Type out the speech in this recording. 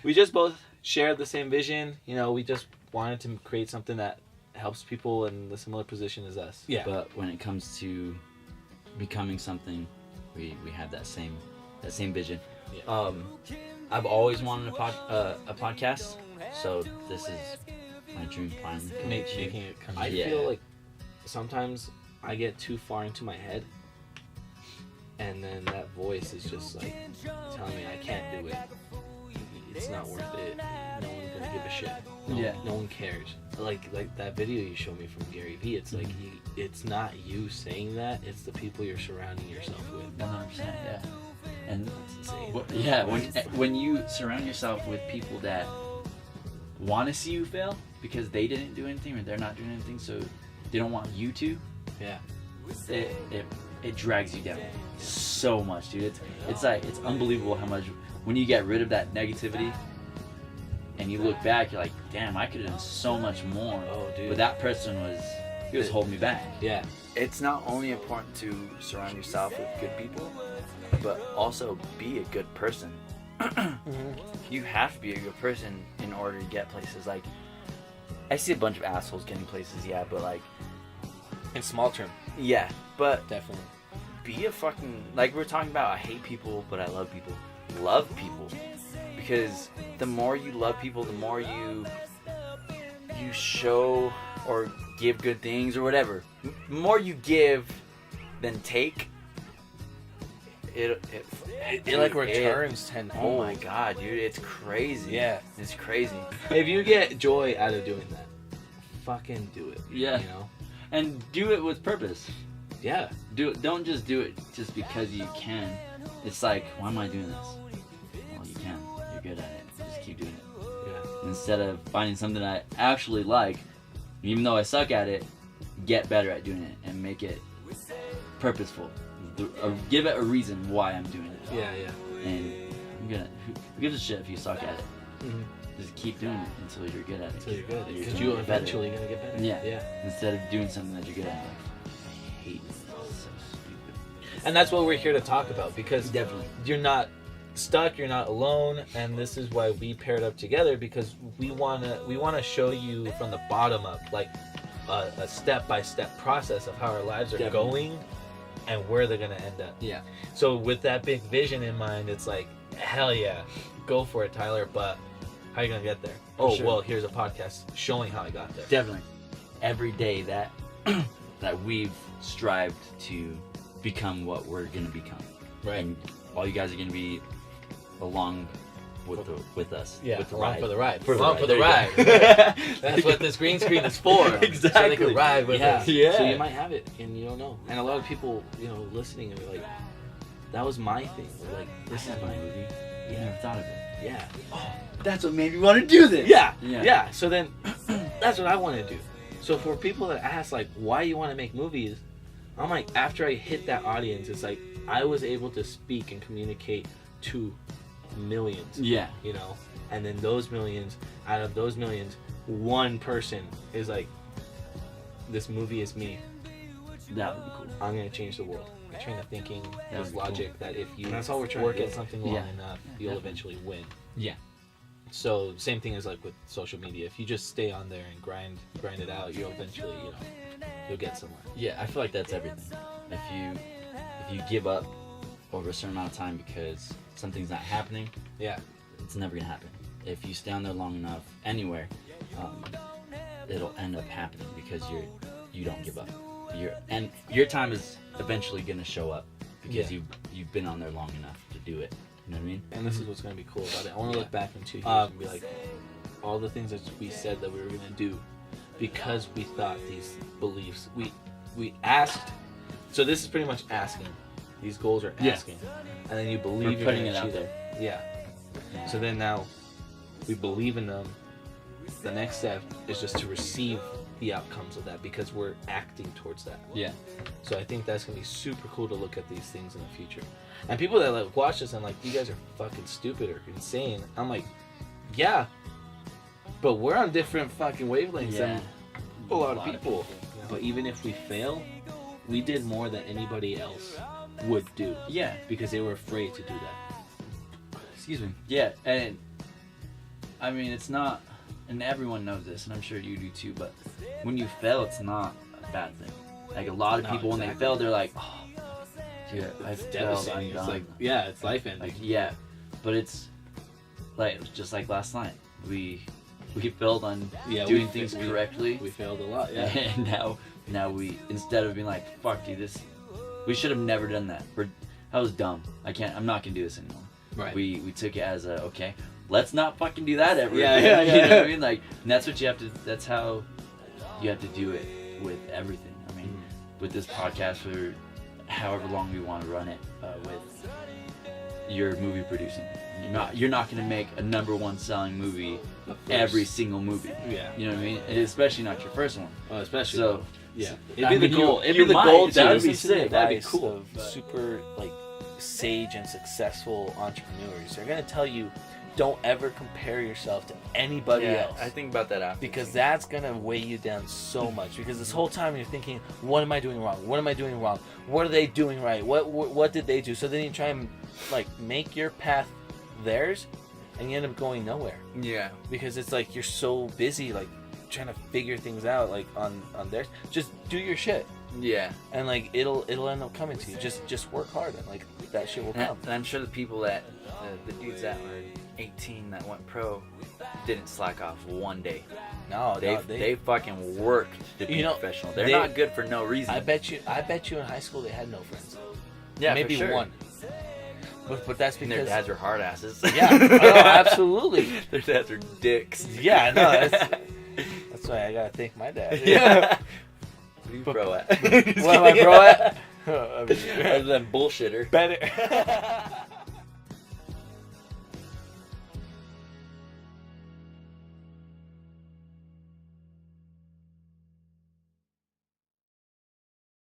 we just both shared the same vision. You know, we just wanted to create something that helps people in the similar position as us. Yeah. But when it comes to becoming something, we have that same vision. Yeah. I've always wanted a podcast, so this is my dream finally. Making it come. I feel like sometimes I get too far into my head, and then that voice is just like telling me I can't do it. It's not worth it. No one's gonna give a shit. No one cares. Like that video you showed me from Gary Vee. It's like it's not you saying that. It's the people you're surrounding yourself with. 100%. Yeah. And that's insane. When you surround yourself with people that want to see you fail because they didn't do anything or they're not doing anything, so they don't want you to. Yeah. It drags you down so much, dude. It's unbelievable how much when you get rid of that negativity and you look back, you're like, damn, I could have done so much more. Oh, dude. But that person was holding me back. Yeah. It's not only important to surround yourself with good people, but also be a good person. You have to be a good person in order to get places. Like, I see a bunch of assholes getting places, but like, in small term. Yeah, but definitely. Be a fucking, like we're talking about, I hate people, but I love people. Love people. Because the more you love people, the more you show or give good things or whatever. The more you give than take, it like returns tenfold. Oh my god, dude, it's crazy. Yeah, it's crazy. If you get joy out of doing that, fucking do it. Yeah, you know, and do it with purpose. Yeah, don't just do it just because you can. It's like, why am I doing this? Well, you can. You're good at it. Just keep doing it. Yeah. Instead of finding something I actually like, even though I suck at it, get better at doing it and make it purposeful. Give it a reason why I'm doing it. Yeah, yeah. And who gives a shit if you suck at it? Mm-hmm. Just keep doing it until you're good at it. Until you're good at it. Because you're eventually going to get better. Yeah. Yeah. Instead of doing something that you're good at. I hate it. It's so stupid. And that's what we're here to talk about, because definitely you're not stuck, you're not alone, and this is why we paired up together, because we want to show you from the bottom up, like a step-by-step process of how our lives are going and where they're going to end up. Yeah. So with that big vision in mind, it's like, hell yeah, go for it, Tyler, but how are you going to get there? Well, here's a podcast showing how I got there. Definitely. Every day that that we've strived to become what we're going to become. Right. And all you guys are going to be along with us. Yeah, with the along ride. for the ride. For the ride. That's what this green screen is for. Exactly. So they can ride with us. Yeah. So you might have it and you don't know. And a lot of people, listening and be like, that was my thing. Or like, this is my movie. You never thought of it. Yeah. Oh, that's what made me want to do this. Yeah. So then, that's what I want to do. So for people that ask, like, why you want to make movies, I'm like, after I hit that audience, it's like, I was able to speak and communicate to millions. Yeah. And then those millions, out of those millions, one person is like, this movie is me. That would be cool. I'm going to change the world. The train of thinking, this logic that if you that's all we're trying work to do. at something long enough, you'll eventually win. Yeah. So same thing as like with social media. If you just stay on there and grind it out, you'll eventually, you'll get somewhere. Yeah, I feel like that's everything. If you give up over a certain amount of time because something's not happening, it's never gonna happen. If you stay on there long enough, anywhere, it'll end up happening because you don't give up. Your time is eventually gonna show up because you've been on there long enough to do it. You know what I mean? And this is what's going to be cool about it. I want to look back in 2 years and be like, all the things that we said that we were going to do, because we thought these beliefs, we asked. So this is pretty much asking. These goals are asking, and then you believe we're putting you're it out achieve there. them. Yeah. So then now we believe in them. The next step is just to receive the outcomes of that, because we're acting towards that. Yeah. So I think that's gonna be super cool to look at these things in the future. And people that like watch this and like, you guys are fucking stupid or insane. I'm like, yeah, but we're on different fucking wavelengths than a lot of people. But even if we fail, we did more than anybody else would do. Yeah. Because they were afraid to do that. Excuse me. Yeah, and I mean, it's not, and everyone knows this, and I'm sure you do too, but when you fail, it's not a bad thing. Like, a lot of people, when they fail, they're like, oh, dude, I failed, I'm done. It's like, yeah, it's life ending. Like, yeah, but it's, like, just like last night. We failed on doing things correctly. We failed a lot, yeah. And now we, instead of being like, fuck, dude, we should have never done that. That was dumb. I'm not gonna do this anymore. Right. We took it as okay, let's not fucking do that ever. Yeah. You know what I mean? Like, and that's what you have to, that's how you have to do it with everything. I mean, with this podcast for however long we want to run it, with your movie producing. You're not gonna make a #1 selling movie every single movie. Yeah. You know what I mean? And especially not your first one. Oh, especially. So, yeah. It'd be the goal. It'd be the goal. That would be sick. That'd be cool. Of super like sage and successful entrepreneurs. They're gonna tell you, don't ever compare yourself to anybody else. I think about that after. Because that's gonna weigh you down so much. Because this whole time you're thinking, what am I doing wrong? What am I doing wrong? What are they doing right? What did they do? So then you try and like make your path theirs, and you end up going nowhere. Yeah. Because it's like you're so busy like trying to figure things out like on theirs. Just do your shit. Yeah. And like it'll end up coming to you. Just work hard and like that shit will come. And I'm sure the people that the dudes that were 18 that went pro didn't slack off one day. No, they fucking worked to be professional. They're not good for no reason. I bet you in high school they had no friends. Yeah, maybe for sure. one. But that's because their dads are hard asses. Yeah, absolutely. Their dads are dicks. Yeah, no, that's why I gotta thank my dad. Yeah. What are you pro at? What am I pro at? Other than bullshitter. Better.